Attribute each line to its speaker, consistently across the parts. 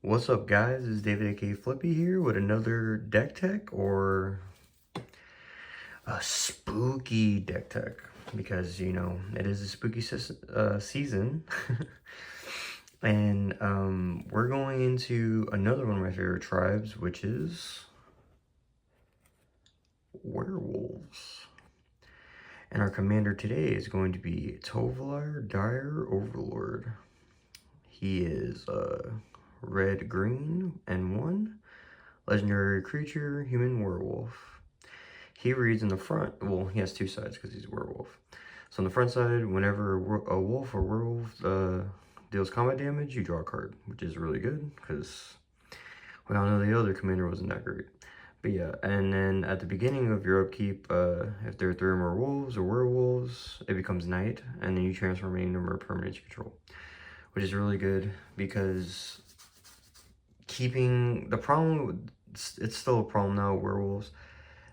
Speaker 1: What's up, guys? It's David aka Flippy here with another deck tech, or a spooky deck tech, because you know it is a spooky season. And we're going into another one of my favorite tribes, which is werewolves. And our commander today is going to be Tovolar Dire Overlord. He is red, green, and 1. Legendary creature, human werewolf. He reads in the front, well, he has 2 sides because he's a werewolf. So on the front side, whenever a wolf or werewolf deals combat damage, you draw a card, which is really good because we all know the other commander wasn't that great. But yeah, and then at the beginning of your upkeep, if there are 3 or more wolves or werewolves, it becomes night, and then you transform any number of permanents you control, which is really good because keeping the problem, it's still a problem now, werewolves.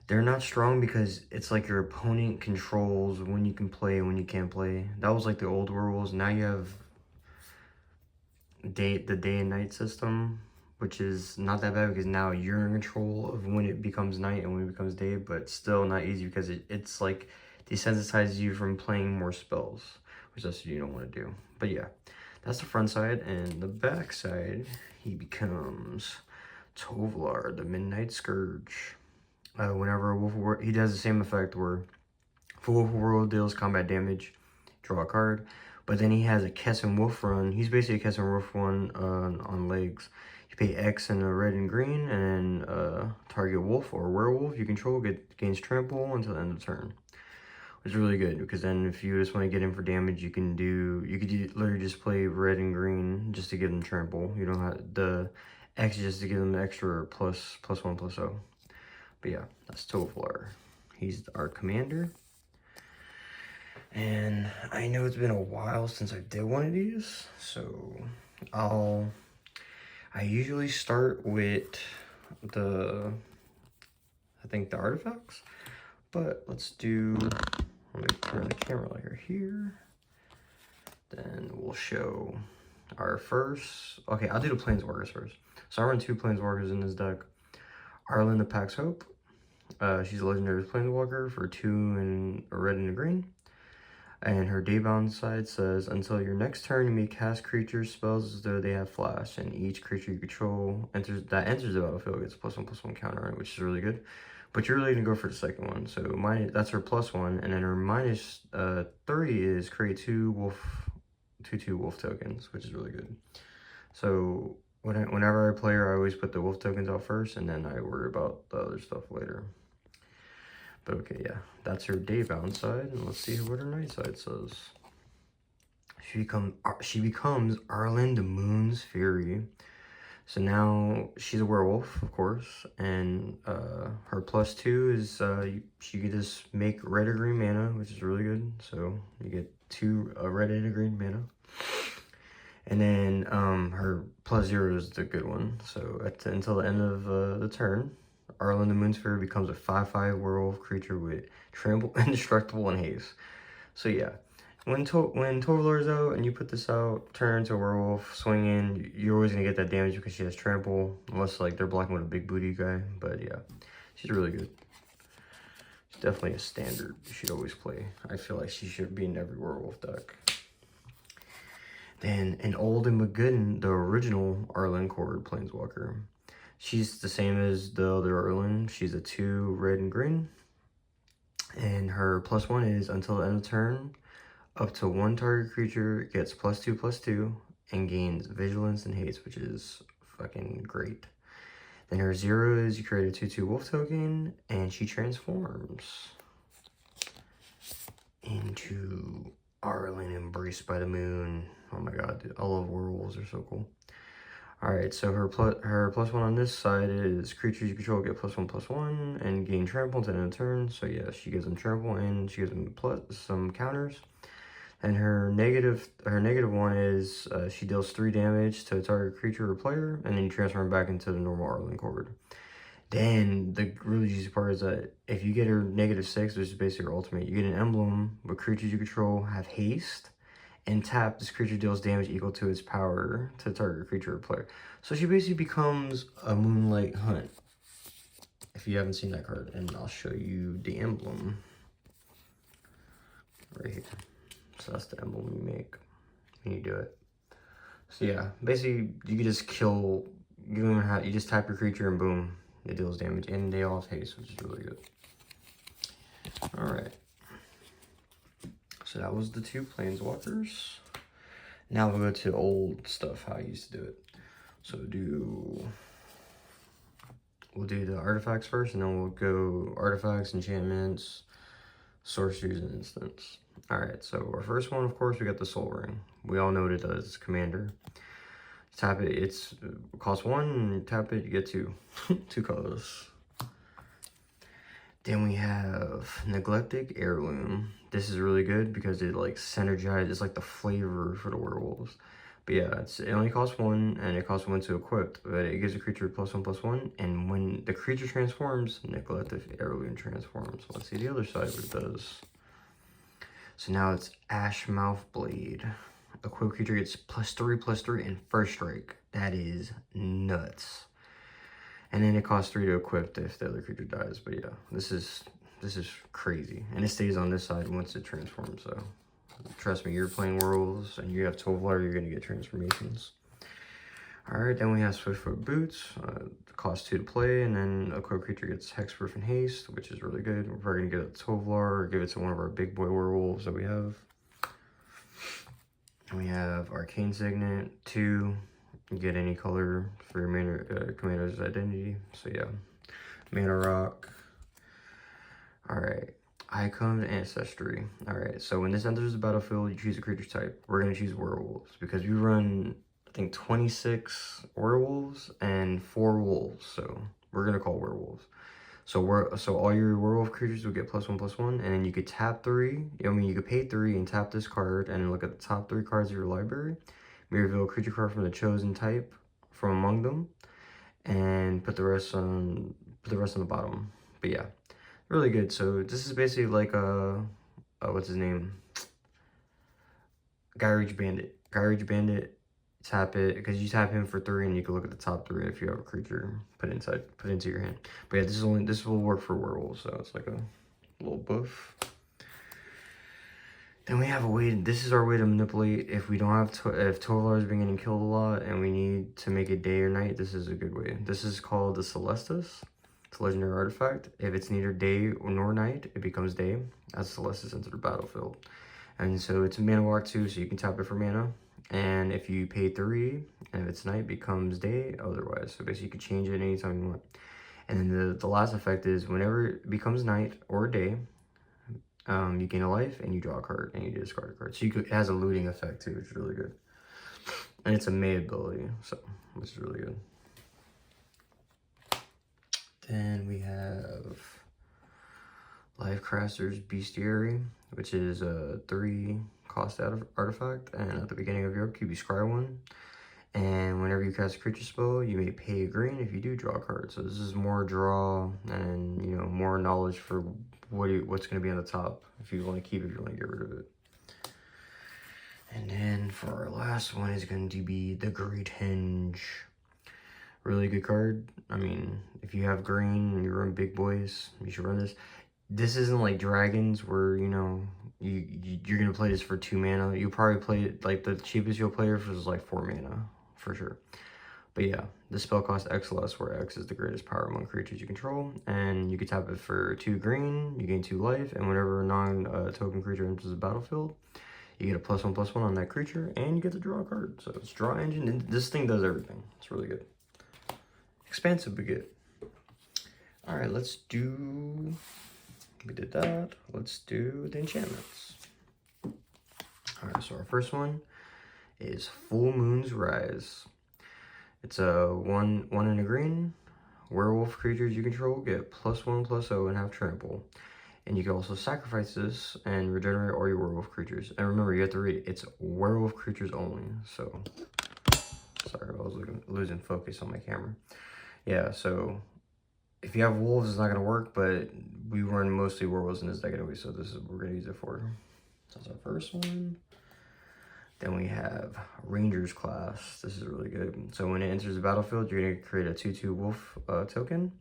Speaker 1: They're not strong because it's like your opponent controls when you can play and when you can't play. That was like the old werewolves. Now you have the day and night system, which is not that bad because now you're in control of when it becomes night and when it becomes day, but still not easy because it's like desensitizes you from playing more spells, which that's what you don't want to do. But yeah, that's the front side, and the back side, he becomes Tovolar, the Midnight Scourge. Whenever a Wolf of War, he does the same effect where if a Wolf of War deals combat damage, draw a card. But then he has a Kessin Wolf run. He's basically a Kessin Wolf run on legs. You pay X in a red and green, and then target wolf or werewolf you control gains trample until the end of the turn. Which is really good because then if you just want to get in for damage, you could literally just play red and green just to give them trample. You don't have the X just to give them extra +1/+0. But yeah, that's Tovolar. He's our commander. And I know it's been a while since I did one of these, so I usually start with the artifacts, but let me turn the camera layer here. Then we'll show our first, okay, I'll do the Planeswalkers first. So I run 2 Planeswalkers in this deck. Arlinn the Pack's Hope. She's a legendary planeswalker for 2 and a red and a green. And her daybound side says, until your next turn, you may cast creatures spells as though they have flash, and each creature you control enters the battlefield gets a +1/+1 counter on it, which is really good. But you're really gonna go for the second one. So that's her +1, and then her -3 is create 2 wolf tokens, which is really good. So whenever I play her, I always put the wolf tokens out first, and then I worry about the other stuff later. But okay, yeah, that's her daybound side, and let's see what her night side says. She becomes Arlinn the Moon's Fury. So now she's a werewolf, of course, and her +2 is she can just make red or green mana, which is really good. So you get 2 red and a green mana. And then her +0 is the good one. So until the end of the turn, Arlinn the Moonsphere becomes a 5/5 werewolf creature with trample, indestructible, and haste. So yeah, when Tovolar's out and you put this out, turn into a werewolf, swing in, you're always gonna get that damage because she has trample, unless like they're blocking with a big booty guy. But yeah, she's really good. She's definitely a standard you should always play. I feel like she should be in every werewolf deck. Then an Old and Magooden, the original Arlinn Cord Planeswalker. She's the same as the other Arlinn. She's a 2 red and green. And her +1 is until the end of turn, up to 1 target creature gets +2/+2 and gains vigilance and haste, which is fucking great. Then her 0 is you create a 2/2 wolf token, and she transforms into Arlinn Embraced by the Moon. Oh my god, dude, all of werewolves are so cool. Alright, so her +1 on this side is creatures you control get +1/+1 and gain trample until the end of turn. So yeah, she gives them trample and she gives them some counters. And her -1 is she deals 3 damage to a target creature or player, and then you transform back into the normal Arlinn Cord. Then the really juicy part is that if you get her -6, which is basically her ultimate, you get an emblem where creatures you control have haste, and tap, this creature deals damage equal to its power to target creature or player. So she basically becomes a Moonlight Hunt, if you haven't seen that card. And I'll show you the emblem right here. So that's the emblem you make when you do it. So yeah, basically you can just kill, you just tap your creature and boom, it deals damage, and they all have haste, which is really good. Alright. So that was the 2 planeswalkers. Now we'll go to old stuff, how I used to do it. So we'll do the artifacts first, and then we'll go artifacts, enchantments, sorceries, and instants. Alright, so our first one, of course, we got the Soul Ring. We all know what it does. It's Commander. Tap it, it costs 1, and tap it, you get 2. 2 colors. Then we have Neglected Heirloom. This is really good because it like synergizes, it's like the flavor for the werewolves. But yeah, it only costs 1, and it costs 1 to equip, but it gives a creature +1/+1, and when the creature transforms, Neglected Heirloom transforms. Let's see the other side what it does. So now it's Ashmouth Blade. Equip creature gets +3/+3 and first strike. That is nuts. And then it costs 3 to equip if the other creature dies. But yeah, this is crazy. And it stays on this side once it transforms. So trust me, you're playing werewolves and you have Tovolar, you're gonna get transformations. Alright, then we have Swiftfoot Boots. Cost 2 to play, and then equip creature gets Hexproof and Haste, which is really good. We're probably gonna get a Tovolar or give it to one of our big boy werewolves that we have. And we have Arcane Signet 2. You get any color for your commander's identity. So yeah, Mana Rock. Alright, Icon of Ancestry. Alright, so when this enters the battlefield, you choose a creature type. We're going to choose werewolves because we run, I think, 26 werewolves and 4 wolves. So we're going to call werewolves. So all your werewolf creatures will get +1/+1, and then you could tap 3. I mean, you could pay 3 and tap this card, and then look at the top 3 cards of your library. You reveal a creature card from the chosen type from among them, and put the rest on the bottom. But yeah, really good. So this is basically like what's his name? Gyreach Bandit. Gyreach Bandit. Tap it because you tap him for 3, and you can look at the top 3 if you have a creature put into your hand. But yeah, this will work for werewolves, so it's like a little buff. Then we have a way, this is our way to manipulate if we don't have, if Tovolar has been getting killed a lot and we need to make it day or night, this is a good way. This is called the Celestus. It's a legendary artifact. If it's neither day nor night, it becomes day as Celestus enters the battlefield. And so it's a mana walk too, so you can tap it for mana. And if you pay 3, and if it's night, it becomes day otherwise. So basically you can change it anytime you want. And then the last effect is whenever it becomes night or day, you gain a life and you draw a card and you discard a card. So it has a looting effect too, which is really good. And it's a May ability, so which is really good. Then we have Lifecrafters Bestiary, which is a 3 cost artifact, and at the beginning of your upkeep you scry 1. And whenever you cast a creature spell, you may pay a green. If you do, draw a card. So this is more draw and, you know, more knowledge for what's going to be on the top. If you want to keep it, if you want to get rid of it. And then for our last one is going to be the Craterhoof. Really good card. I mean, if you have green and you run big boys, you should run this. This isn't like dragons where, you know, you're going to play this for 2 mana. You probably play it, like the cheapest you'll play it for is like 4 mana. For sure. But yeah, the spell costs X less, where X is the greatest power among creatures you control, and you can tap it for 2 green, you gain 2 life, and whenever a non-token creature enters the battlefield, you get a +1/+1 on that creature, and you get to draw a card. So it's draw engine, and this thing does everything. It's really good. Expansive, but good. Alright, we did that. Let's do the enchantments. Alright, so our first one is Full Moon's Rise. It's a 1 in a green. Werewolf creatures you control get +1/+0 and have trample. And you can also sacrifice this and regenerate all your werewolf creatures. And remember, you have to read it's werewolf creatures only. So, sorry, I was losing focus on my camera. Yeah, so if you have wolves, it's not going to work, but we run mostly werewolves in this deck anyway, so this is what we're going to use it for. So that's our first one. Then we have Rangers class. This is really good. So when it enters the battlefield, you're going to create a 2/2 wolf token.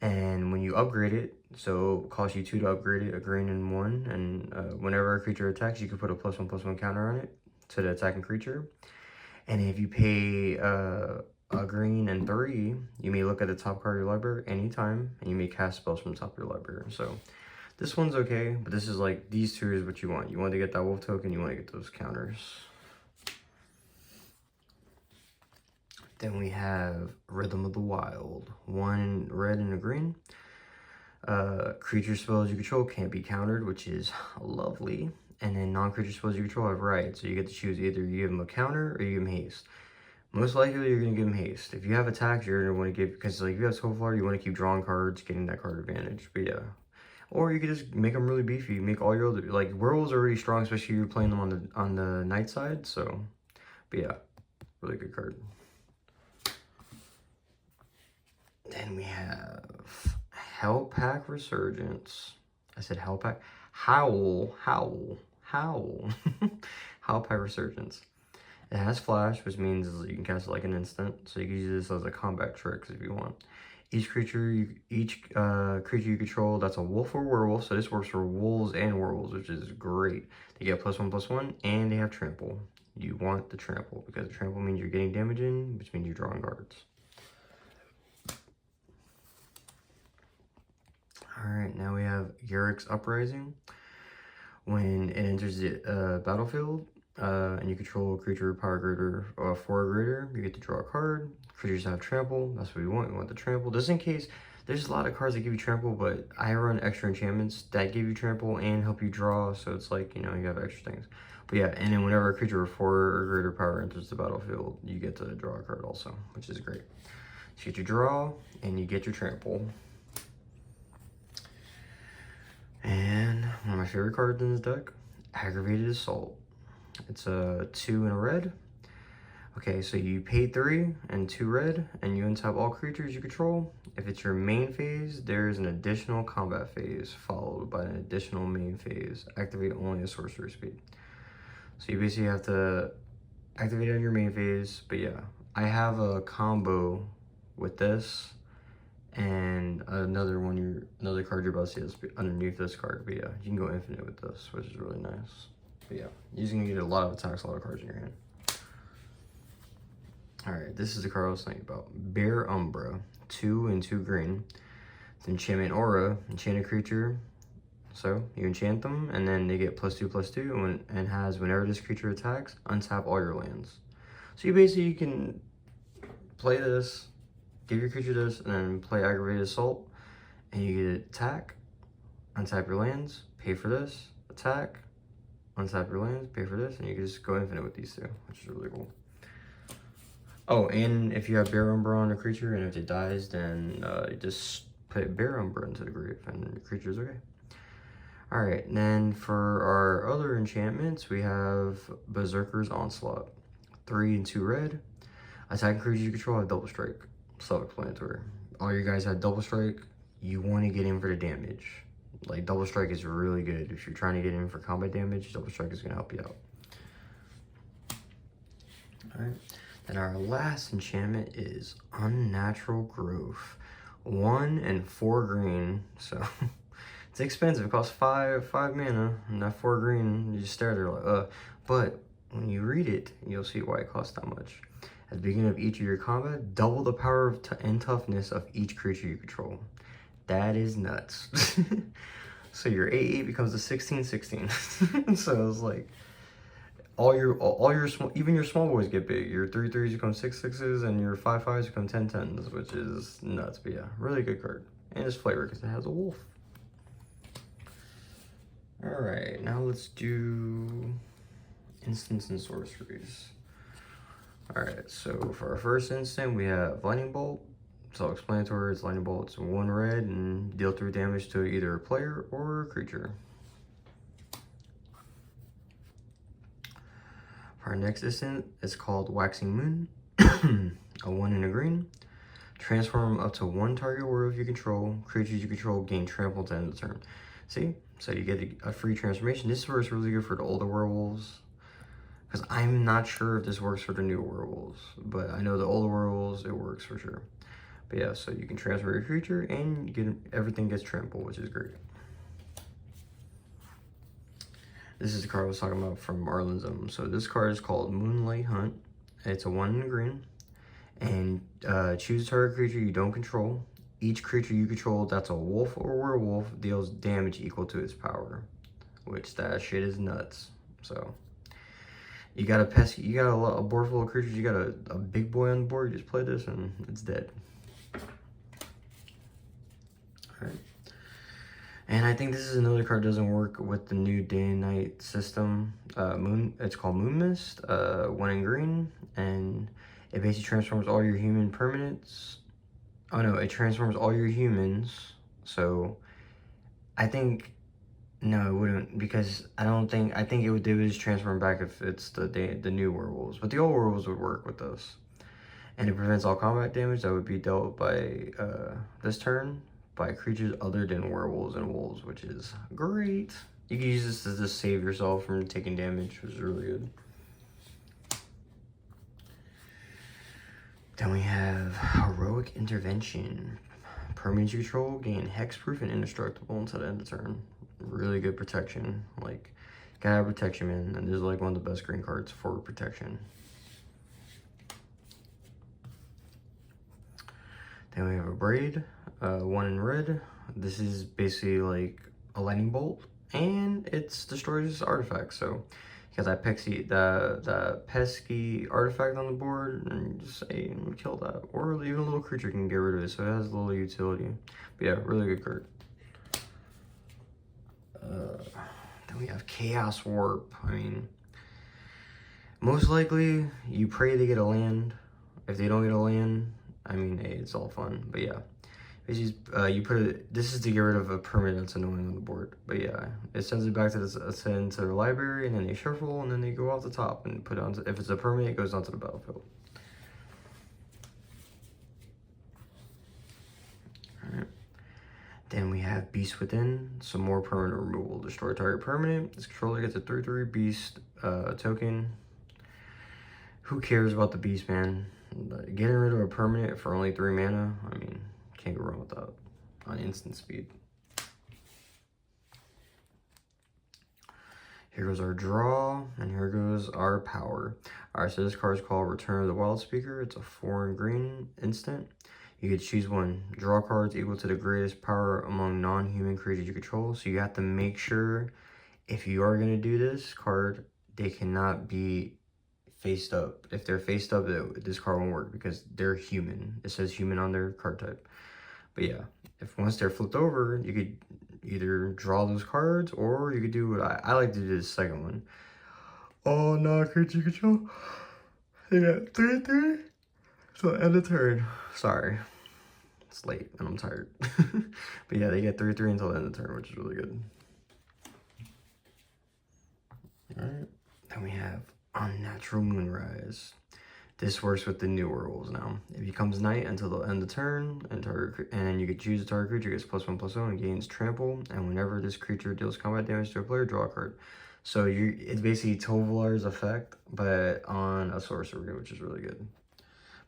Speaker 1: And when you upgrade it, so it costs you 2 to upgrade it, a green and 1. And whenever a creature attacks, you can put a +1/+1 counter on it to the attacking creature. And if you pay a green and 3, you may look at the top card of your library anytime, and you may cast spells from the top of your library. So this one's okay, but this is like, these two is what you want. You want to get that wolf token, you want to get those counters. Then we have Rhythm of the Wild. 1 red and a green. Creature spells you control can't be countered, which is lovely. And then non-creature spells you control have right, so you get to choose either you give them a counter or you give them haste. Most likely you're going to give them haste. If you have attacks, you're going to want to give, because like if you have Tovolar, you want to keep drawing cards, getting that card advantage. But yeah. Or you could just make them really beefy. Make all your other, like, werewolves are really strong, especially if you're playing them on the night side. So, but yeah, really good card. Then we have Hellpack Resurgence. I said Hellpack. Howl. Hellpack Resurgence. It has flash, which means you can cast it like an instant. So you can use this as a combat trick if you want. Each creature you control that's a wolf or werewolf. So this works for wolves and werewolves, which is great. They get +1/+1, and they have trample. You want the trample because trample means you're getting damage in, which means you're drawing cards. Alright, now we have Yurik's Uprising. When it enters the battlefield, and you control a creature power greater or 4 or greater, you get to draw a card. Creatures have trample, that's what we want. We want the trample. Just in case, there's a lot of cards that give you trample, but I run extra enchantments that give you trample and help you draw, so it's like, you know, you have extra things. But yeah, and then whenever a creature with 4 or greater power enters the battlefield, you get to draw a card also, which is great. So you get your draw, and you get your trample. And one of my favorite cards in this deck, Aggravated Assault. It's a 2 and a red. Okay, so you pay 3 and 2 red, and you untap all creatures you control. If it's your main phase, there's an additional combat phase, followed by an additional main phase. Activate only at sorcery speed. So you basically have to activate it on your main phase, but yeah. I have a combo with this, and another card you're about to see underneath this card. But yeah, you can go infinite with this, which is really nice. But yeah, you're gonna get a lot of attacks, a lot of cards in your hand. Alright, this is the card I was thinking about. Bear Umbra, 2 and 2 green. It's enchantment aura, enchanted creature. So you enchant them, and then they get +2/+2, and has whenever this creature attacks, untap all your lands. So you can play this, give your creature this, and then play Aggravated Assault, and you get attack, untap your lands, pay for this, attack, untap your lands, pay for this, and you can just go infinite with these two, which is really cool. Oh, and if you have Bear Umbra on a creature, and if it dies, then you just put Bear Umbra into the grave, and your creature's okay. Alright, and then for our other enchantments, we have Berserkers Onslaught. 3 and 2 red. Attacking creatures you control have double strike. Self-explanatory. All you guys have double strike, you want to get in for the damage. Like, double strike is really good. If you're trying to get in for combat damage, double strike is going to help you out. Alright. And our last enchantment is Unnatural Growth. 1 and 4 green. So, it's expensive. It costs 5 mana. And that 4 green, you just stare there like, But, when you read it, you'll see why it costs that much. At the beginning of each of your combat, double the power and toughness of each creature you control. That is nuts. So your 8/8 becomes a 16/16. So it's like even your small boys get big. Your 3/3s become 6/6s, and your 5/5s become 10/10s, which is nuts. But yeah, really good card. And it's flavor because it has a wolf. Alright, now let's do instants and sorceries. Alright, so for our first instant, we have Lightning Bolt. Self-explanatory, it's Lightning Bolt. It's 1 red and deal 3 damage to either a player or a creature. For our next instant, it's called Waxing Moon. A 1 and a green. Transform up to 1 target werewolf you control. Creatures you control gain trample to end the turn. See? So you get a free transformation. This verse is really good for the older werewolves, because I'm not sure if this works for the new werewolves, but I know the older werewolves, it works for sure. But yeah, so you can transfer your creature and everything gets trampled, which is great. This is the card I was talking about from Arlinn's. So this card is called Moonlight Hunt. It's a 1 in green. And choose a target creature you don't control. Each creature you control that's a wolf or werewolf deals damage equal to its power. Which that shit is nuts. So you got a board full of creatures, you got a big boy on the board, you just play this and it's dead. Alright. And I think this is another card that doesn't work with the new day and night system. It's called Moon Mist, 1 in green, and it basically transforms all your human permanents. Oh no, it transforms all your humans. So I think, no, it wouldn't, because I think it would just transform back if it's the new werewolves. But the old werewolves would work with this. And it prevents all combat damage that would be dealt by this turn by creatures other than werewolves and wolves, which is great. You can use this to just save yourself from taking damage, which is really good. Then we have Heroic Intervention. Permanent you control gain hexproof and indestructible until the end of turn. Really good protection. Like, gotta have protection, man. And this is like one of the best green cards for protection. Then we have Abrade, 1 in red. This is basically like a lightning bolt, and it destroys artifacts. So you got that pesky artifact on the board, and you just say, kill that. Or even a little creature can get rid of it, so it has a little utility. But yeah, really good card. Then we have Chaos Warp. I mean, most likely you pray they get a land. If they don't get a land, I mean, hey, it's all fun. But yeah, it's just, you put it. This is to get rid of a permanent that's annoying on the board. But yeah, it sends it back to the library, and then they shuffle, and then they go off the top and put it on. If it's a permanent, it goes onto the battlefield. All right. Then we have Beast Within, some more permanent removal. Destroy target permanent. This controller gets a 3/3 Beast token. Who cares about the Beast, man? Getting rid of a permanent for only 3 mana, I mean, can't go wrong with that on instant speed. Here goes our draw, and here goes our power. Alright, so this card is called Return of the Wild Speaker. It's a 4 in green instant. You could choose one. Draw cards equal to the greatest power among non-human creatures you control. So you have to make sure, if you are going to do this card, they cannot be faced up. If they're faced up, this card won't work because they're human. It says human on their card type. But yeah, if once they're flipped over, you could either draw those cards, or you could do what I like to do, the second one. Oh no, creature control. They got 3/3. So end of turn. Sorry. It's late and I'm tired. But yeah, they get 3/3 until the end of the turn, which is really good. Alright. Then we have Unnatural Moonrise. This works with the new werewolves now. It becomes night until the end of the turn, and then you can choose a target creature, gets +1/+1 and gains trample, and whenever this creature deals combat damage to a player, draw a card. So it's basically Tovolar's effect, but on a sorcery, which is really good.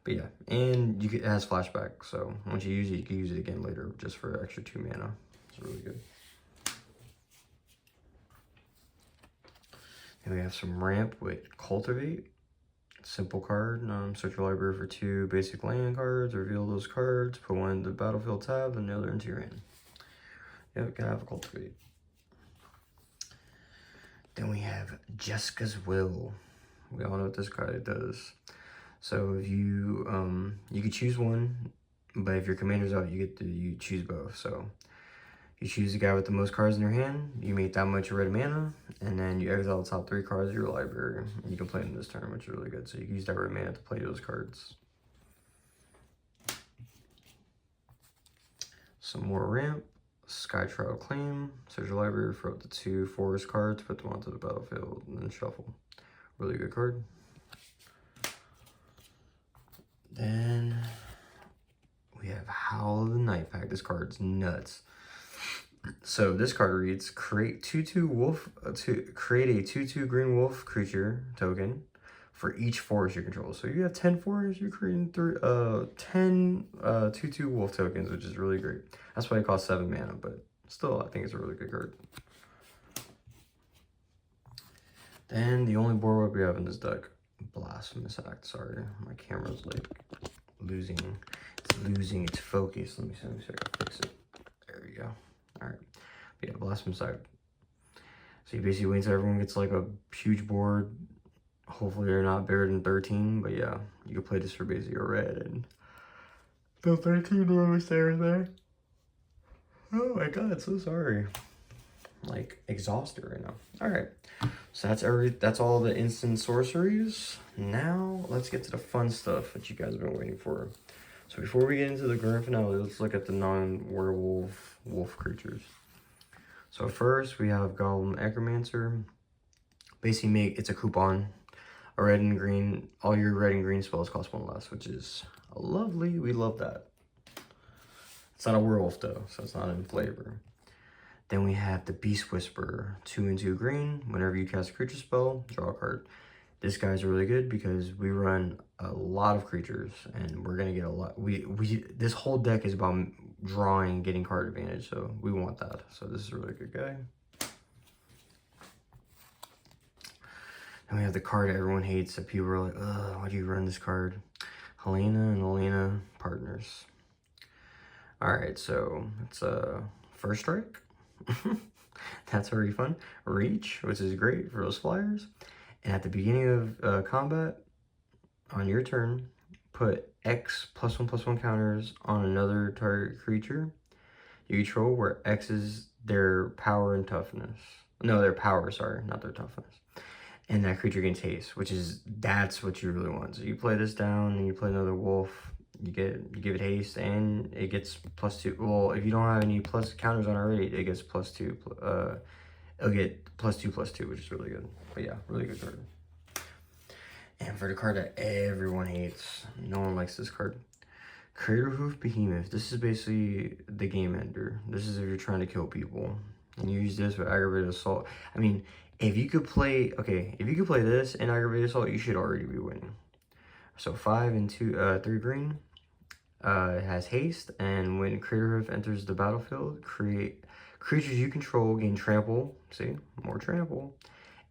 Speaker 1: But yeah, and it has flashback, so once you use it, you can use it again later just for extra 2 mana. It's really good. And we have some ramp with Cultivate. Simple card. Search your library for 2 basic land cards, reveal those cards, put one in the battlefield tab, and the other into your hand. Yep, gotta have a Cultivate. Then we have Jessica's Will. We all know what this card does. So if you could choose one, but if your commander's out, you choose both. So you choose the guy with the most cards in your hand, you make that much red mana, and then you exile the top 3 cards of your library, and you can play them this turn, which is really good. So you can use that red mana to play those cards. Some more ramp, Skytrial Claim. Search your library for up to 2 forest cards, put them onto the battlefield, and then shuffle. Really good card. Then we have Howl of the Night Pack. This card's nuts. So this card reads, create 2/2 wolf to create a 2/2 green wolf creature token for each forest you control. So you have 10 forests, you're creating 10 2/2 wolf tokens, which is really great. That's why it costs 7 mana, but still I think it's a really good card. Then the only board wipe we have in this deck, Blasphemous Act. Sorry, my camera's like losing its focus. Let me see if I can fix it. There we go. Alright. Yeah, Blasphemous Act. So you basically wait until everyone gets like a huge board. Hopefully they're not bigger than 13, but yeah, you can play this for basically a red and the 13 normally stay right there. Oh my god, so sorry. Like exhausted right now. Alright. So that's all the instant sorceries. Now let's get to the fun stuff that you guys have been waiting for. So before we get into the grand finale, let's look at the non-werewolf wolf creatures. So first we have Goblin Necromancer. Basically it's a coupon. A red and green, all your red and green spells cost 1 less, which is lovely. We love that. It's not a werewolf though, so it's not in flavor. Then we have the Beast Whisperer, 2 and 2 green. Whenever you cast a creature spell, draw a card. This guy's really good because we run a lot of creatures and we're gonna get a lot. This whole deck is about drawing, getting card advantage, so we want that. So this is a really good guy. And we have the card everyone hates that people are like, ugh, why do you run this card? Helena and Elena partners. Alright, so it's a first strike. That's already fun. Reach, which is great for those flyers. And at the beginning of combat, on your turn, put X +1/+1 counters on another target creature you control where X is their power and toughness. No, their power, sorry, not their toughness. And that creature gains haste, that's what you really want. So you play this down and you play another wolf, you give it haste and it gets +2. Well, if you don't have any plus counters on already, it gets +2. It'll get +2/+2, which is really good. But yeah, really good card. And for the card that everyone hates, no one likes this card. Craterhoof Behemoth. This is basically the game ender. This is if you're trying to kill people. And you use this with Aggravated Assault. I mean, if you could play this in Aggravated Assault, you should already be winning. So 5 and 3 green. It has haste, and when Craterhoof enters the battlefield, creatures you control gain trample. See, more trample,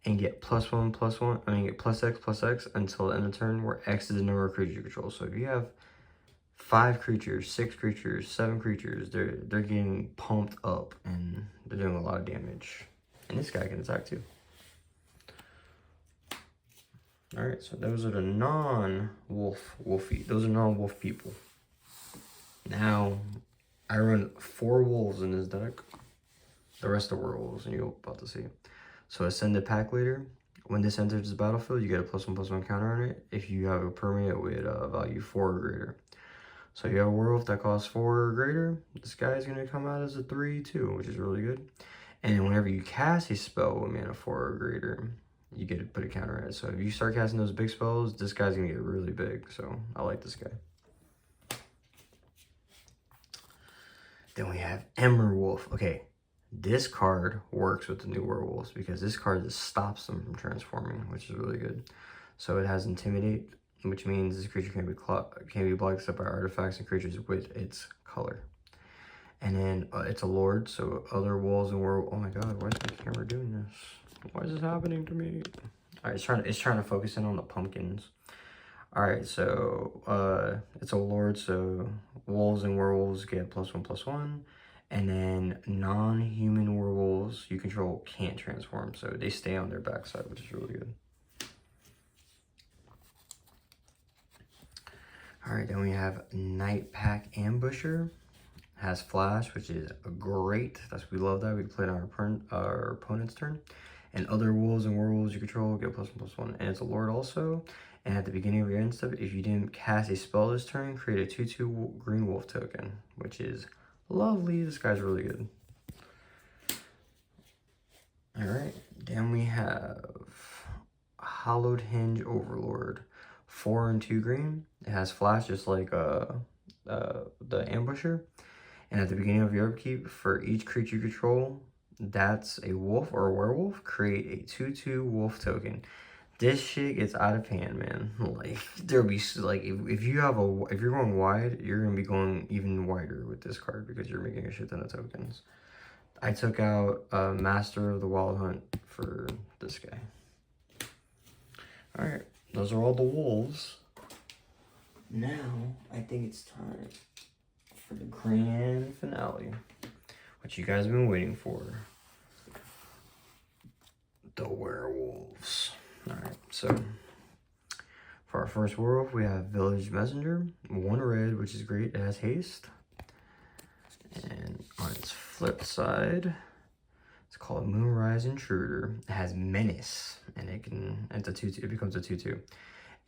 Speaker 1: and get +1/+1. I mean, get +X until the end of the turn, where X is the number of creatures you control. So if you have 5 creatures, 6 creatures, 7 creatures, they're getting pumped up and they're doing a lot of damage. And this guy can attack too. Alright, so those are the those are non-wolf people. Now, I run 4 wolves in this deck. The rest are werewolves, and you're about to see. So Ascendant Packleader, when this enters the battlefield, you get a +1/+1 counter on it if you have a permanent with value 4 or greater. So you have a werewolf that costs 4 or greater, this guy is going to come out as a 3/2, which is really good. And whenever you cast a spell with mana 4 or greater, you get to put a counter on it. So if you start casting those big spells, this guy's going to get really big. So I like this guy. Then we have Emerwolf. Okay, this card works with the new werewolves because this card just stops them from transforming, which is really good. So it has Intimidate, which means this creature can be blocked except by artifacts and creatures with its color. And then it's a lord, so other wolves and werewolves. Oh my god, why is my camera doing this? Why is this happening to me? Alright, it's trying to focus in on the pumpkins. Alright, so it's a lord, so wolves and werewolves get +1/+1. And then non-human werewolves you control can't transform, so they stay on their backside, which is really good. Alright, then we have Night Pack Ambusher. Has flash, which is great. We love that. We play it on our opponent's turn. And other wolves and werewolves you control get +1/+1. And it's a lord also. And at the beginning of your end step, if you didn't cast a spell this turn, create a 2/2 green wolf token, which is lovely. This guy's really good. Alright, then we have Hollowhenge Overlord. 4 and 2 green. It has flash just like the Ambusher. And at the beginning of your upkeep, for each creature you control that's a wolf or a werewolf, create a 2/2 wolf token. This shit gets out of hand, man. Like, there'll be, like, if you have if you're going wide, you're gonna be going even wider with this card because you're making a shit ton of tokens. I took out Master of the Wild Hunt for this guy. Alright, those are all the wolves. Now, I think it's time for the grand finale, what you guys have been waiting for. The werewolves. Alright, so for our first werewolf, we have Village Messenger. 1 red, which is great. It has haste. And on its flip side, it's called Moonrise Intruder. It has menace, and it's a 2/2. It becomes a 2/2.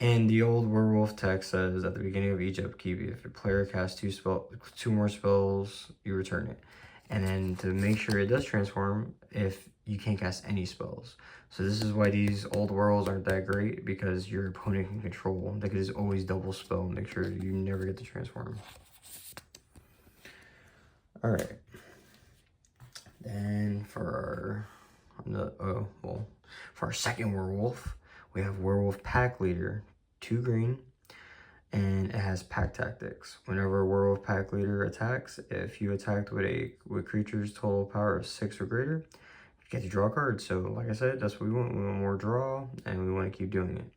Speaker 1: And the old werewolf text says at the beginning of each upkeep, if a player casts 2 more spells, you return it. And then to make sure it does transform, if you can't cast any spells. So this is why these old werewolves aren't that great, because your opponent can control them. They can just always double spell and make sure you never get to transform. Alright. Then for our second werewolf, we have Werewolf Packleader, 2 green, and it has pack tactics. Whenever a Werewolf Packleader attacks, if you attacked with creatures total power of 6 or greater, you get to draw a card. So like I said, that's what we want. We want more draw, and we want to keep doing it.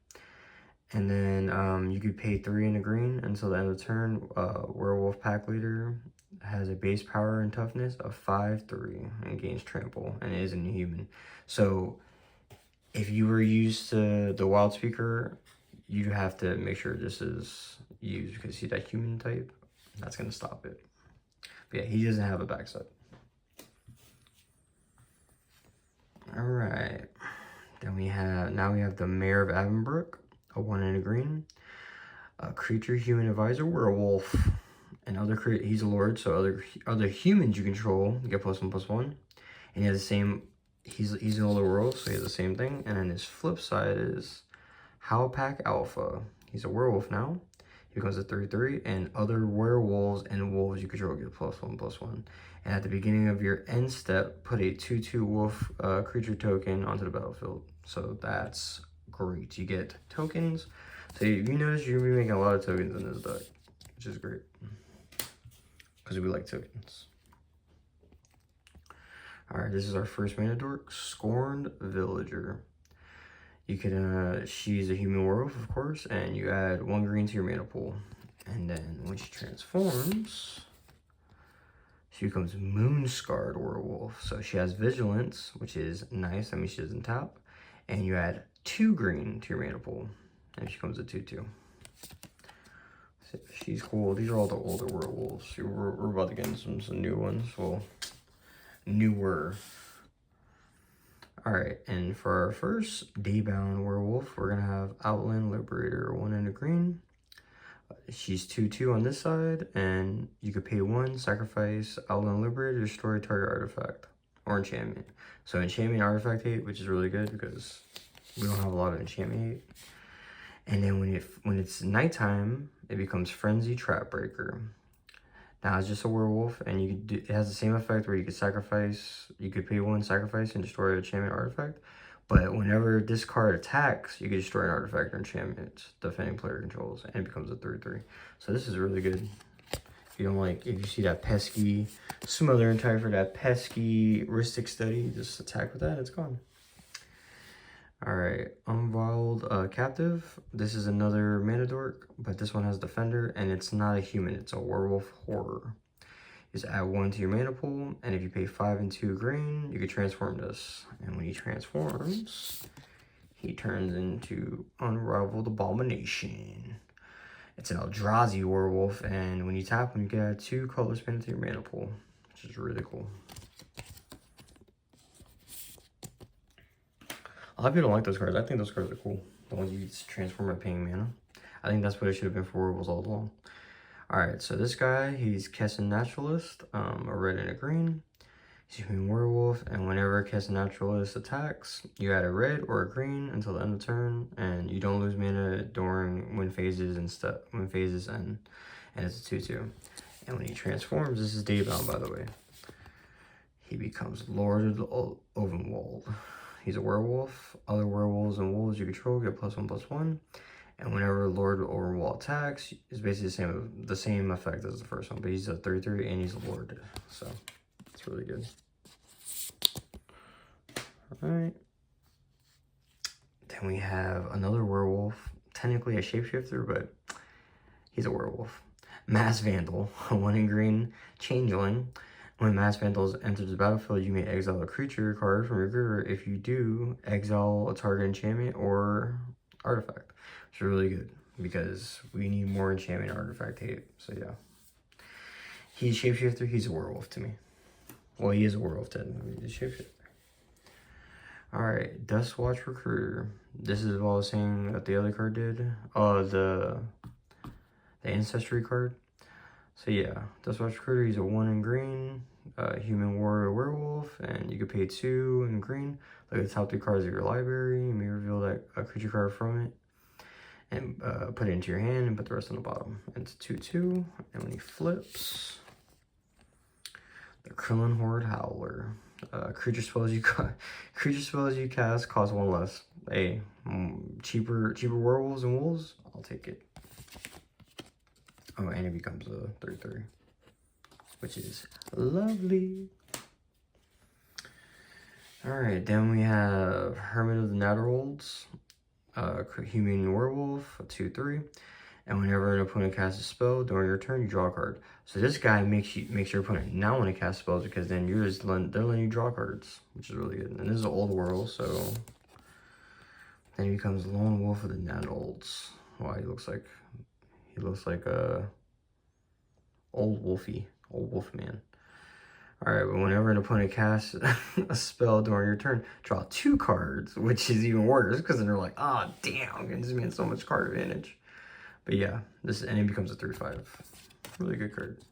Speaker 1: And then you could pay 3 in a green until the end of the turn. Werewolf Packleader has a base power and toughness of 5/3 and gains trample, and it is an inhuman. So if you were used to the Wild Speaker, you have to make sure this is used, because see that human type? That's going to stop it. But yeah, he doesn't have a backside. Alright. Then we have the Mayor of Avabruck, a 1 and a green. A creature, human advisor, werewolf. And he's a lord, so other humans you control get +1/+1. And he has the same, he's an older world, so he has the same thing. And then his flip side is Howpack Alpha. He's a werewolf now. He becomes a 3/3, and other werewolves and wolves you control get +1/+1. And at the beginning of your end step, put a 2/2 wolf creature token onto the battlefield. So that's great. You get tokens. So you notice you're gonna be making a lot of tokens in this deck, which is great, because we like tokens. Alright, this is our first mana dork, Scorned Villager. You can, she's a human werewolf, of course, and you add 1 green to your mana pool. And then when she transforms, she becomes Moon-Scarred Werewolf. So she has Vigilance, which is nice. That means she doesn't tap. And you add 2 green to your mana pool, and she becomes a 2/2. So she's cool. These are all the older werewolves. We're about to get into some new ones. Well, newer. Alright, and for our first Daybound werewolf, we're gonna have Outland Liberator, 1 and a green. She's 2/2 on this side, and you could pay 1, sacrifice Outland Liberator, destroy target artifact or enchantment. So enchantment artifact hate, which is really good because we don't have a lot of enchantment hate. And then when it's nighttime, it becomes Frenzy Trapbreaker. Now it's just a werewolf, and it has the same effect where you could sacrifice, you could pay 1, sacrifice, and destroy an enchantment artifact. But whenever this card attacks, you can destroy an artifact or enchantment defending player controls, and it becomes a 3/3. So this is really good. If you see that pesky Smother and Type for that pesky Ristic Study, just attack with that, it's gone. Alright, Unwild Captive. This is another mana dork, but this one has Defender, and it's not a human, it's a werewolf horror. Just add 1 to your mana pool, and if you pay 5 and 2 green, you can transform this. And when he transforms, he turns into Unrivaled Abomination. It's an Eldrazi werewolf, and when you tap him, you can add 2 color spin to your mana pool, which is really cool. A lot of people don't like those cards. I think those cards are cool. The ones you transform by paying mana. I think that's what it should have been for werewolves all along. Alright, so this guy, he's Kesson Naturalist, a red and a green. He's a human werewolf, and whenever Kesson Naturalist attacks, you add a red or a green until the end of the turn, and you don't lose mana during when phases end, and it's a 2/2. And when he transforms, this is day bound, by the way, he becomes Lord of the Overlord. He's a werewolf. Other werewolves and wolves you control get +1/+1. And whenever Lord of Overlord attacks, it's basically the same effect as the first one, but he's a 3/3 and he's a Lord. So it's really good. Alright. Then we have another werewolf. Technically a shapeshifter, but he's a werewolf. Mass Vandal, 1 in green, changeling. When Mass Vandals enters the battlefield, you may exile a creature card from your graveyard. If you do, exile a target enchantment or artifact. It's really good because we need more enchantment artifact hate. So yeah. He's shapeshifter, he's a werewolf to me. Well, he is a werewolf technically, he's a shapeshifter. Alright, Duskwatch Recruiter. This is what I was saying that the other card did. The Ancestry card. So yeah, Duskwatch Recruiter, he's a 1 in green, human warrior werewolf, and you can pay 2 in green. Look at the top 3 cards of your library. You may reveal that a creature card from it and put it into your hand and put the rest on the bottom. And it's 2/2, and when he flips, the Krallenhorde Howler. Creature spells you cast cost 1 less. Hey, cheaper werewolves and wolves, I'll take it. Oh, and it becomes a 3/3, which is lovely. Alright, then we have Hermit of the Netherolds, human werewolf, a 2/3. And whenever an opponent casts a spell during your turn, you draw a card. So this guy makes your opponent not want to cast spells because then they're letting you draw cards, which is really good. And this is an old world, so then he becomes Lone Wolf of the Netherolds. Wow, he looks like a old wolf man. Alright, but whenever an opponent casts a spell during your turn, draw 2 cards, which is even worse because then they're like, ah, oh, damn, this means so much card advantage. But yeah, and it becomes a 3/5. Really good card.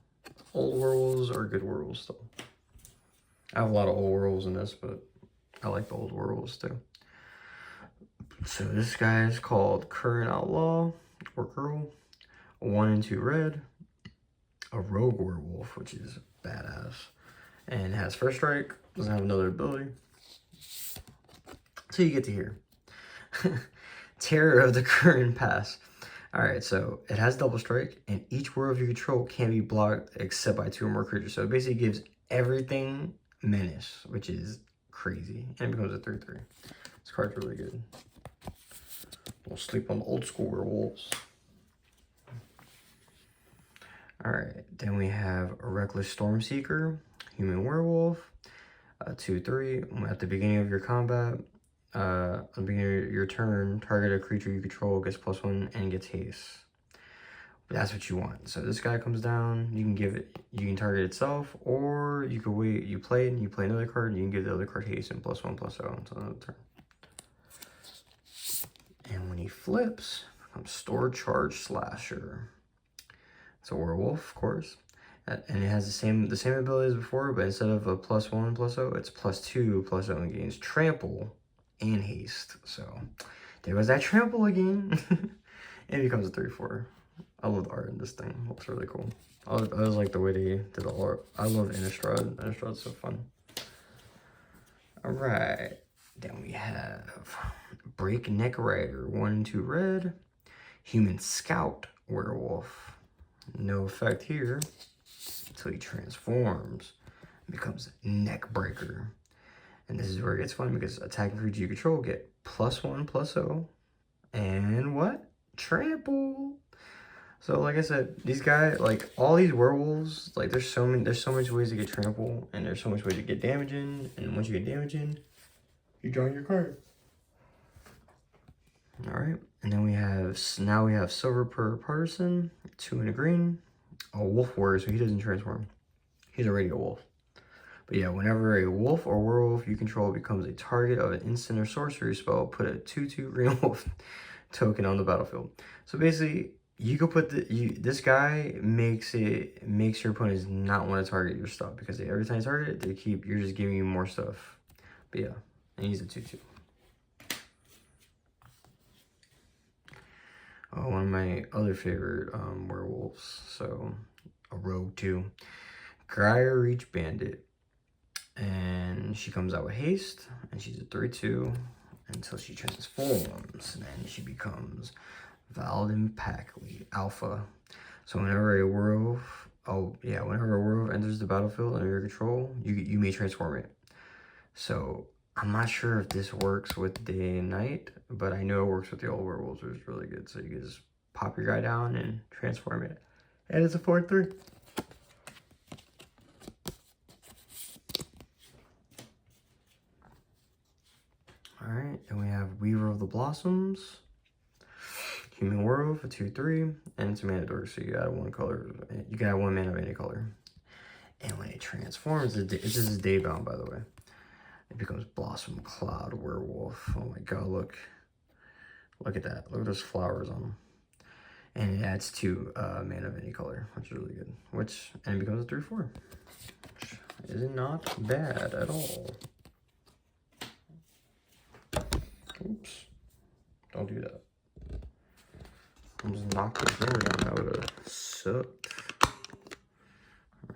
Speaker 1: Old werewolves are good werewolves still. I have a lot of old werewolves in this, but I like the old werewolves too. So this guy is called Current Outlaw or Girl. 1 and 2 red. A rogue werewolf, which is badass. And has first strike. Doesn't have another ability. So you get to hear. Terror of the Current Pass. Alright, so it has double strike, and each werewolf you control can be blocked except by 2 or more creatures. So it basically gives everything menace, which is crazy. And it becomes a 3/3. This card's really good. We'll sleep on the old school werewolves. Alright, then we have a Reckless Stormseeker, human werewolf, 2/3. At the beginning of your combat, at the beginning of your turn, target a creature you control gets +1 and gets haste. But that's what you want. So this guy comes down, you can target itself, or you could wait, you play it, and you play another card, and you can give the other card haste and +1/+0 until another turn. And when he flips, becomes Store Charge Slasher. It's a werewolf, of course. And it has the same ability as before, but instead of a +1/+0, it's +2/+0 and gains trample and haste. So there was that trample again. And it becomes a 3/4. I love the art in this thing. It looks really cool. I was like the way they did the art. I love Innistrad. Innistrad's so fun. Alright. Then we have Breakneck Rider. 1 and 2 red. Human Scout Werewolf. No effect here until he transforms and becomes Neckbreaker. And this is where it gets fun because attacking creatures you control get +1/+0. And what? Trample. So like I said, these guys, like all these werewolves, like there's so much ways to get trample, and there's so much ways to get damage in, and once you get damage in, you draw your card. Alright, and then we have Silver Per Partisan, 2 and a green, a wolf warrior, so he doesn't transform. He's already a wolf. But yeah, whenever a wolf or werewolf you control becomes a target of an instant or sorcery spell, put a 2/2 green wolf token on the battlefield. So basically, you could put this guy makes your opponents not want to target your stuff because every time you target it, you're just giving you more stuff. But yeah, and he's a 2/2. One of my other favorite werewolves. So a rogue too. Gyre Reach Bandit. And she comes out with haste, and she's a 3/2 until she transforms. And then she becomes Ascendant Packleader Alpha. So whenever a werewolf, whenever a werewolf enters the battlefield under your control, you may transform it. So I'm not sure if this works with day and night, but I know it works with the old werewolves, which is really good. So you can just pop your guy down and transform it. And it's a 4/3. Alright, then we have Weaver of the Blossoms. Human Werewolf, a 2/3, and it's a mana dork, so you got one color. You can have one mana of any color. And when it transforms, this is day bound, by the way. It becomes Blossom Cloud Werewolf. Oh my god, look at that. Look at those flowers on them. And it adds 2 mana of any color, which is really good. And it becomes a 3/4, which is not bad at all. Oops, don't do that. I'm just knocking the camera down. That would have sucked.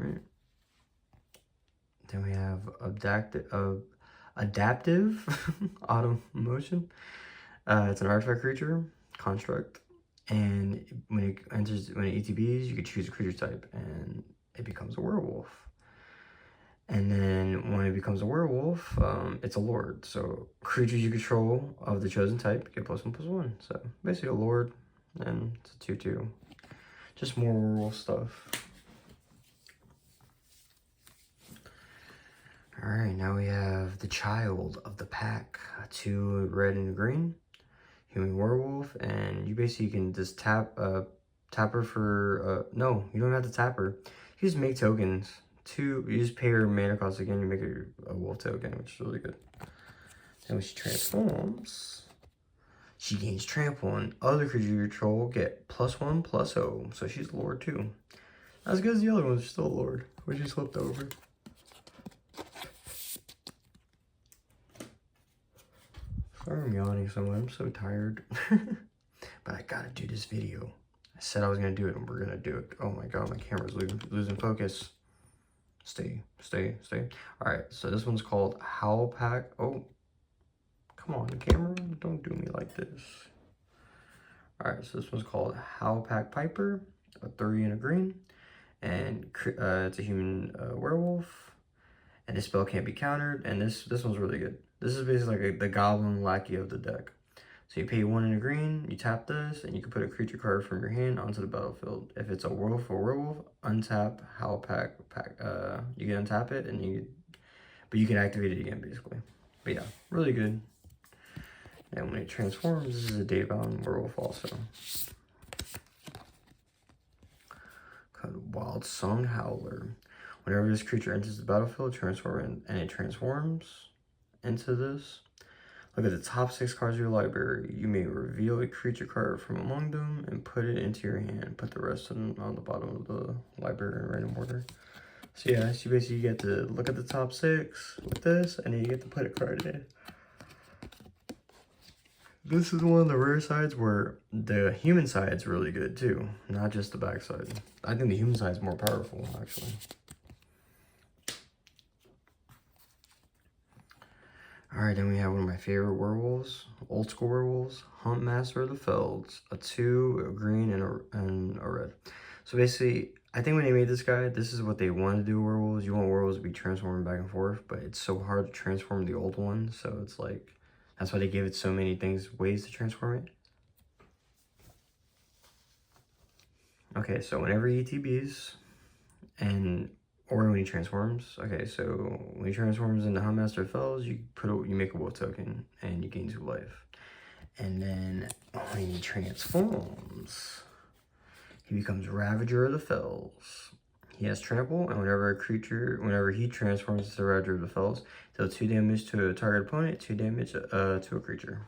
Speaker 1: Alright. Then we have Adaptive Automaton. It's an artifact creature, construct. And when it ETBs, you can choose a creature type. And it becomes a werewolf. And then when it becomes a werewolf, it's a lord. So creatures you control of the chosen type get +1/+1. So basically a lord. And it's a 2/2. Just more werewolf stuff. Alright, now we have the Child of the Pack. 2 red and green. Human werewolf. And you basically can just tap her for no, you don't have to tap her. You just make tokens. You just pay her mana cost again, you make her a wolf token, which is really good. Then when she transforms, she gains trample, and other creatures you control get +1/+0. So she's a lord too. Not as good as the other ones, she's still a lord, which is flipped over. Sorry I'm yawning so much, I'm so tired. But I gotta do this video. I said I was gonna do it, and we're gonna do it. Oh my god, my camera's losing focus. Stay. Alright, so this one's called Howler. Oh, come on, camera. Don't do me like this. Alright, so this one's called Howler Piper. A 3 and a green. And it's a human werewolf. And this spell can't be countered. And this one's really good. This is basically like the goblin lackey of the deck. So you pay 1 and a green, you tap this, and you can put a creature card from your hand onto the battlefield. If it's a werewolf or werewolf, untap Howler. You can untap it, but you can activate it again, basically. But yeah, really good. And when it transforms, this is a daybound werewolf also. Called Wild Song Howler. Whenever this creature enters the battlefield, and it transforms into this. Look at the top 6 cards of your library. You may reveal a creature card from among them and put it into your hand. Put the rest on the bottom of the library in random order. So yeah, so you basically get to look at the top 6 with this, and then you get to put a card in. This is one of the rare sides where the human side's really good too, not just the back side. I think the human side's more powerful, actually. Alright, then we have one of my favorite werewolves, old school werewolves, Huntmaster of the Felds, a 2, a green, and a red. So basically, I think when they made this guy, this is what they wanted to do with werewolves. You want werewolves to be transforming back and forth, but it's so hard to transform the old one, so it's like, that's why they gave it so many ways to transform it. Okay, so whenever he ETBs, or when he transforms. Okay, so when he transforms into Huntmaster of Fells, you make a wolf token and you gain 2 life. And then when he transforms, he becomes Ravager of the Fells. He has trample, and whenever he transforms into Ravager of the Fells, deal 2 damage to a target opponent, 2 damage to a creature.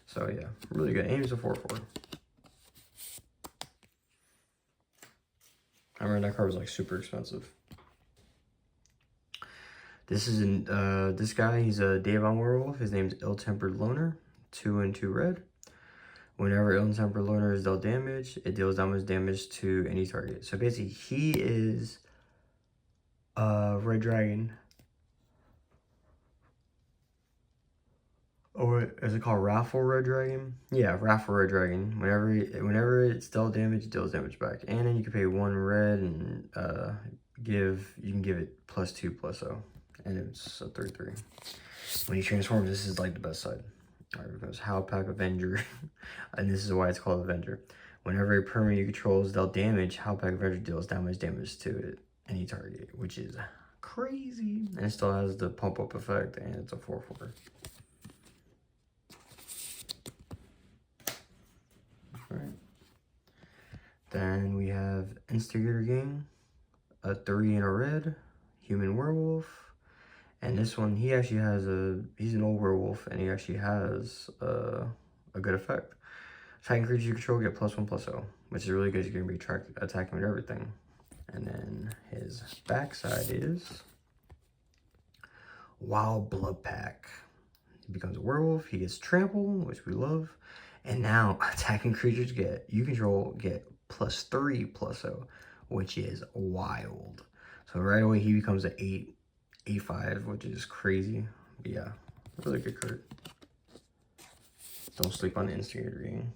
Speaker 1: So yeah, really good. Aims a 4/4. I remember that card was like super expensive. This is this guy, he's a Daevon werewolf. His name's Ill-Tempered Loner, 2 and 2 red. Whenever ill-tempered loner is dealt damage, it deals that much damage to any target. So basically, he is Red Dragon. Or is it called Raffle Red Dragon? Yeah, Raffle Red Dragon. Whenever it's dealt damage, it deals damage back. And then you can pay 1 red and you can give it +2/+0. And it's a 3/3. When he transforms, this is like the best side. Alright, it goes Howpack Avenger. And this is why it's called Avenger. Whenever a permanent you control is dealt damage, Howpack Avenger deals damage to it, any target, which is crazy. And it still has the pump up effect, and it's a 4/4. Alright. Then we have Instigator Gang, a 3 and a red, human werewolf. And this one, he actually has he's an old werewolf, and he actually has a good effect. Attacking creatures you control get +1/+0, which is really good. You're going to be attacking with everything. And then his backside is Wild Blood Pack. He becomes a werewolf. He gets trample, which we love. And now attacking creatures you control get +3/+0, which is wild. So right away he becomes an 8/5, which is crazy. But yeah, really good card. Don't sleep on the Instigator Gang.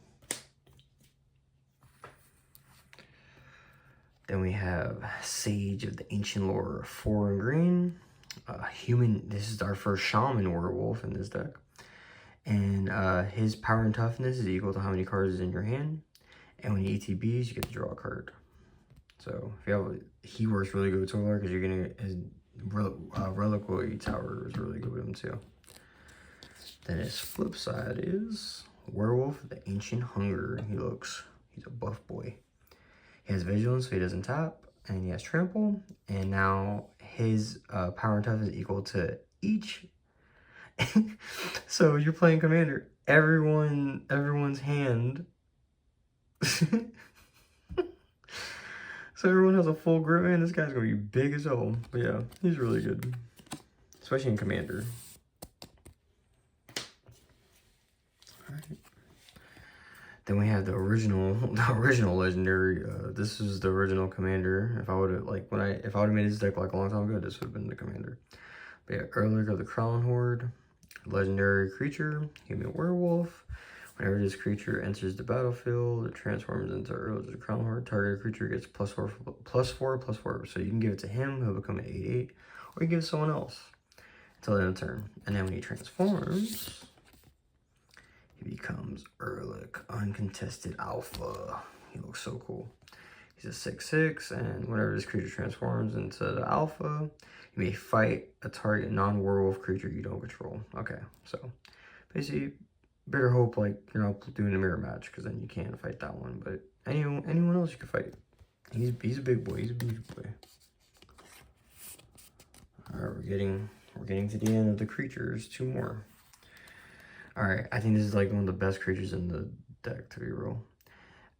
Speaker 1: Then we have Sage of the Ancient Lore, 4 and green. Human, this is our first Shaman werewolf in this deck. And his power and toughness is equal to how many cards is in your hand. And when you ETBs, you get to draw a card. So if you have, he works really good with Tovolar because you're getting his Reliquary Tower is really good with him too. Then his flip side is Werewolf of the Ancient Hunger. He's a buff boy. He has Vigilance, so he doesn't tap, and he has Trample. And now his power and toughness is equal to each. So you're playing Commander. Everyone's hand. So everyone has a full grip, man. This guy's gonna be big as hell. But yeah, he's really good, especially in Commander. All right. Then we have the original legendary. This is the original Commander. If I would have made this deck like a long time ago, this would have been the Commander. But yeah, Earlier of the Krallenhorde, legendary creature, human werewolf. Whenever this creature enters the battlefield, it transforms into Earlier of the Krallenhorde. Target creature gets +4/+4. So you can give it to him, he'll become an 8/8, or you give it to someone else until the end of the turn. And then when he transforms, he becomes Erlich, Uncontested Alpha. He looks so cool. He's a 6/6, and whenever this creature transforms into the Alpha, you may fight a target non-werewolf creature you don't control. Okay, so basically, better hope like you're not doing a mirror match, because then you can't fight that one. But anyone else you can fight. He's a big boy. He's a big boy. All right, we're getting to the end of the creatures. 2 more. All right, I think this is like one of the best creatures in the deck, to be real.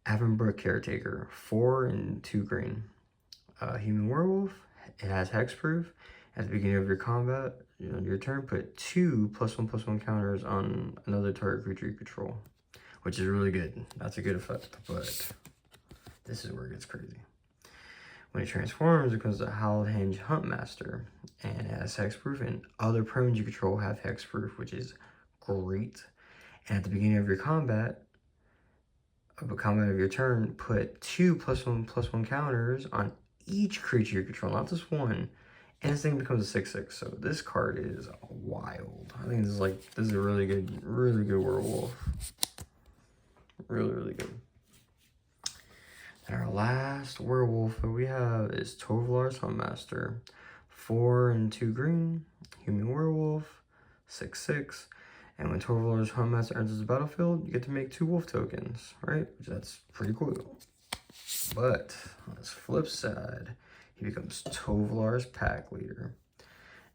Speaker 1: Avabruck Caretaker, 4 and 2 green. Human werewolf. It has hexproof. At the beginning of your combat, on your turn, put 2 +1/+1 counters on another target creature you control, which is really good. That's a good effect, but this is where it gets crazy. When it transforms, it becomes a Hollowhenge Huntmaster, and it has hexproof, and other permanents you control have hexproof, which is great. And at the beginning of your combat of your turn, put 2 +1/+1 counters on each creature you control, not just one. And this thing becomes a 6/6. So this card is wild. I think this is a really good werewolf. Really good. And our last werewolf that we have is Tovolar's Huntmaster, 4 and 2 green, human werewolf, 6/6. And when Tovolar's Huntmaster enters the battlefield, you get to make 2 wolf tokens, right? That's pretty cool. But on his flip side, he becomes Tovolar's Packleader.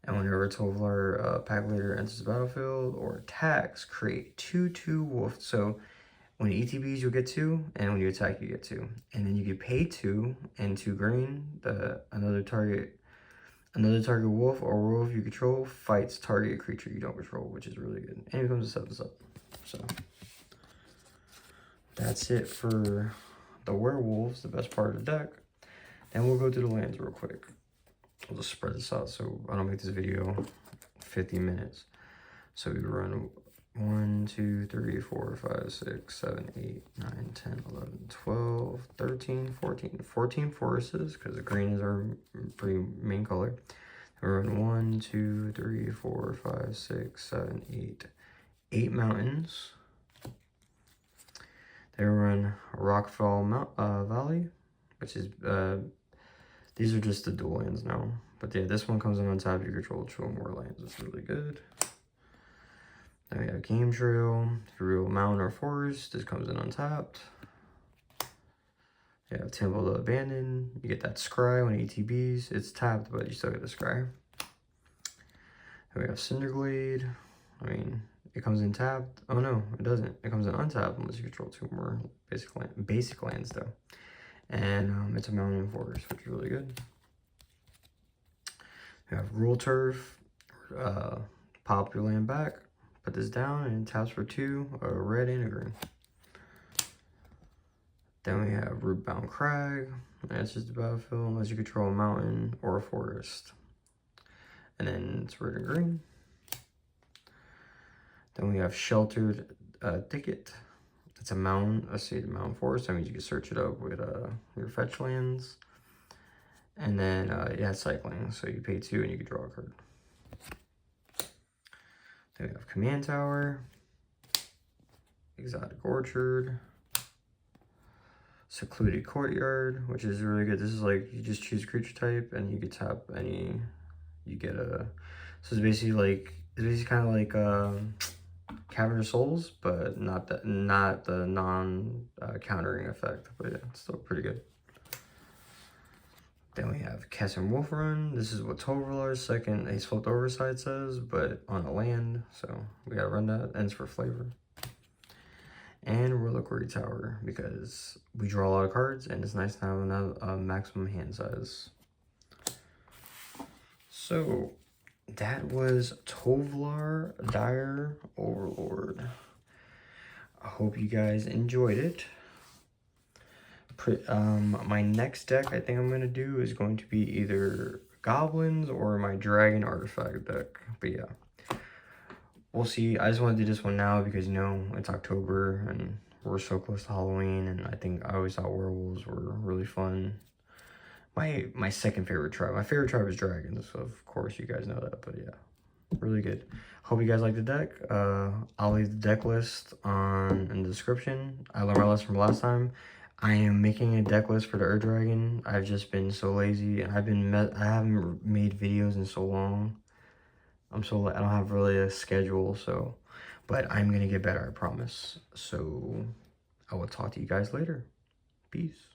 Speaker 1: And whenever Tovolar Packleader enters the battlefield or attacks, create 2/2 wolf. So when you ETBs, you'll get 2, and when you attack, you get 2. And then you can pay 2 and 2 green. Another target wolf or wolf you control fights target creature you don't control, which is really good. And it becomes a 7/7. So that's it for the werewolves, the best part of the deck. Then we'll go to the lands real quick. I'll just spread this out so I don't make this video 50 minutes. So we run 1, 2, 3, 4, 5, 6, 7, 8, 9, 10, 11, 12, 13, 14. 14 forests, because the green is our pretty main color. We run 1, 2, 3, 4, 5, 6, 7, 8. 8 mountains. They run Rockfall Valley, which is, these are just the dual lands now. But yeah, this one comes in on top. You control 2 or more lands. It's really good. Then we have Game Trail, Real Mountain or Forest. This comes in untapped. You have Temple to Abandon. You get that Scry when ETBs. It's tapped, but you still get the Scry. Then we have Cinder Glade. I mean, it comes in tapped. Oh no, it doesn't. It comes in untapped unless you control 2 more basic lands though. And it's a mountain and forest, which is really good. We have Rule Turf. Pop your land back. Put this down and it taps for 2, a red and a green. Then we have Rootbound Crag. That's just a battlefield unless you control a mountain or a forest. And then it's red and green. Then we have Sheltered Thicket. It's a mountain, the mountain forest. That means you can search it up with your fetch lands. And then it has cycling, so you pay 2 and you can draw a card. Then we have Command Tower, Exotic Orchard, Secluded Courtyard, which is really good. This is like, you just choose creature type and you can tap any, you get a, so it's basically like, kind of like Cavern of Souls, but not the non-countering effect, but yeah, it's still pretty good. Then we have Kessin Wolf Run. This is what Tovolar's second Ace Flipped Overside says, but on a land, so we gotta run that, and it's for flavor. And Reliquary Tower, because we draw a lot of cards, and it's nice to have a maximum hand size. So, that was Tovolar Dire Overlord. I hope you guys enjoyed it. My next deck I think I'm going to do is going to be either Goblins or my Dragon Artifact deck. But yeah, we'll see. I just want to do this one now because, you know, it's October and we're so close to Halloween. And I always thought werewolves were really fun. My second favorite tribe. My favorite tribe is dragons. So of course you guys know that. But yeah, really good. Hope you guys like the deck. I'll leave the deck list in the description. I learned my lesson from last time. I am making a deck list for the Ur Dragon. I've just been so lazy, and I haven't made videos in so long. I don't have really a schedule, so, but I'm gonna get better, I promise. So I will talk to you guys later. Peace.